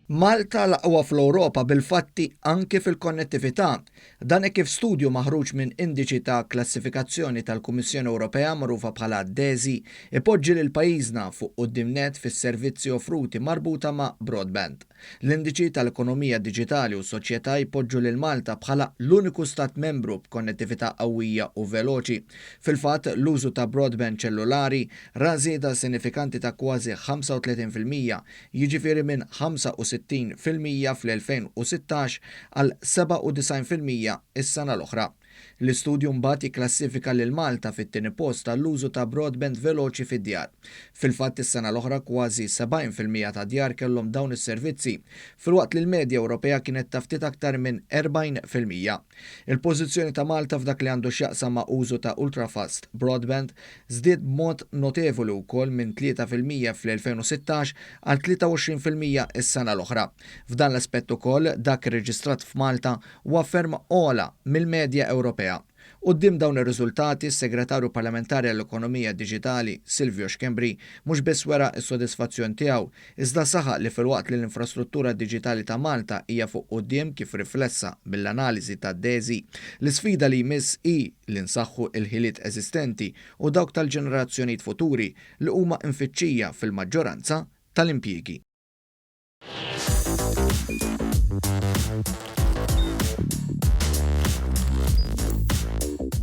Malta l-aqwa fl-Ewropa bil-fatti anke fil-konnettività. Dan e kif studju maħruġ minn indiċi ta' klassifikazzjoni tal-Kummissjoni Ewropea magħrufa bħala DESI ipoġġi lil pajjiżna fuq qudiemnet fis-servizzi offruti marbuta ma' broadband. L-indiċi tal-ekonomija diġitali u soċjetà jpoġġu lil Malta bħala l-uniku stat membru b'konnettività qawwija u veloċi. Fil-fatt l-użu ta' broadband ċellulari ra żieda sinifikanti ta' kważi 35%, jiġifieri minn 65% fl-2016 għal 97% is-sena l-oħra. L-istudju mbagħad jikklassifika lil Malta fit-tieni post tal-użu ta' broadband veloċi fid-djar. Fil-fatt is-sena l-oħra kważi 70% ta' djar kellhom dawn is-servizzi, filwaqt li l-medja Ewropea kienet ta' ftit aktar minn 40%. Il-pożizzjoni ta' Malta f'dak li għandu x'jaqsam ma' użu ta' ultrafast broadband żdied b'mod notevoli wkoll minn 3% fl-2016 għal 23% is-sena l-oħra. F'dan l-aspett ukoll dak irreġistrat f'Malta huwa ferm ogħla mill-medja Ewropea. Quddiem dawn ir-riżultati, is-Segretarju Parlamentari għall-Ekonomija Diġitali Silvio Schembri mhux biss wera s-sodisfazzjon tiegħu, iżda saħaq li filwaqt li l-infrastruttura diġitali ta' Malta hija fuq quddiem kif riflessa bil-analiżi ta' DESI, l-isfida li jmiss hi li nsaħħu l-ħiliet eżistenti u dawk tal-ġenerazzjonijiet futuri li huma mfittxija fil-maġġoranza tal-impjiegi.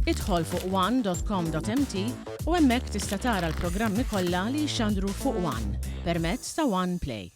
Idħol fuq one.com.mt u hemmhekk tista' tara l-programmi kollha li jxandru fuq One permezz ta' One Play.